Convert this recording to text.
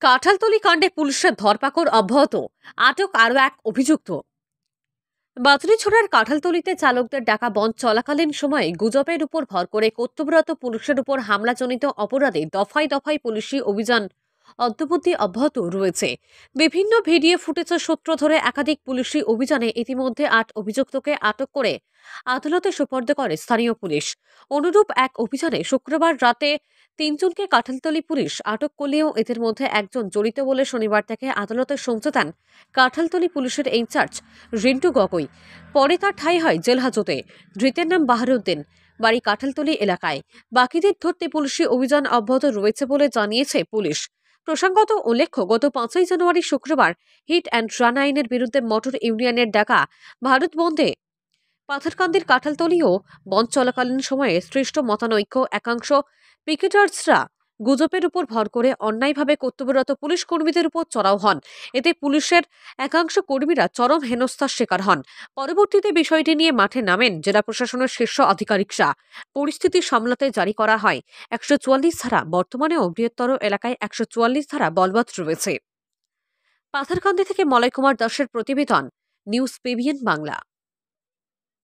কাঁঠালতলী কাণ্ডে পুলিশের ধরপাকড় অব্যাহত, আটক আরও এক অভিযুক্ত। বাদুড়িছড়ার কাঁঠালতলীতে চালকদের ডাকা বন্ধ চলাকালীন সময়ে গুজবের উপর ভর করে কর্তব্যরত পুলিশের উপর হামলাজনিত অপরাধে দফায় দফায় পুলিশি অভিযান অদ্যাবধি অব্যাহত রয়েছে। বিভিন্ন ভিডিও ফুটেজের সূত্র ধরে একাধিক পুলিশি অভিযানে ইতিমধ্যে ৮ অভিযুক্তকে আটক করে আদালতে সোপর্দ করে স্থানীয় পুলিশ। অনুরূপ এক অভিযানে শুক্রবার রাতে ৩ জনকে কাঁঠালতলী পুলিশ আটক করলেও এদের মধ্যে একজন জড়িত বলে শনিবার থেকে আদালতে সমঝে দেন কাঁঠালতলী পুলিশের ইনচার্জ রিন্টু গগৈ। পরে তার ঠাঁই হয় জেল হাজতে। ধৃতের নাম বাহারউদ্দিন, বাড়ি কাঁঠালতলী এলাকায়। বাকিদের ধরতে পুলিশি অভিযান অব্যাহত রয়েছে বলে জানিয়েছে পুলিশ। প্রসঙ্গত উল্লেখ্য, গত ৫ই জানুয়ারি শুক্রবার হিট অ্যান্ড রান আইনের বিরুদ্ধে মোটর ইউনিয়নের ডাকা ভারত বন্ধে পাথারকান্দির কাঁঠালতলীও বন্ধ চলাকালীন সময়ে সৃষ্ট মতানৈক্য একাংশ পিকেটার্সরা গুজবের উপর ভর করে অন্যায়ভাবে কর্তব্যরত পুলিশ কর্মীদের উপর চড়াও হন। এতে পুলিশের একাংশ কর্মীরা চরম হেনস্থার শিকার হন। পরবর্তীতে বিষয়টি নিয়ে মাঠে নামেন জেলা প্রশাসনের শীর্ষ আধিকারিকরা। পরিস্থিতি সামলাতে জারি করা হয় ১৪৪ ধারা। বর্তমানেও বৃহত্তর এলাকায় ১৪৪ ধারা বলবৎ রয়েছে। পাথারকান্দি থেকে মলয় কুমার দাসের প্রতিবেদন, নিউজ পিবিএন বাংলা।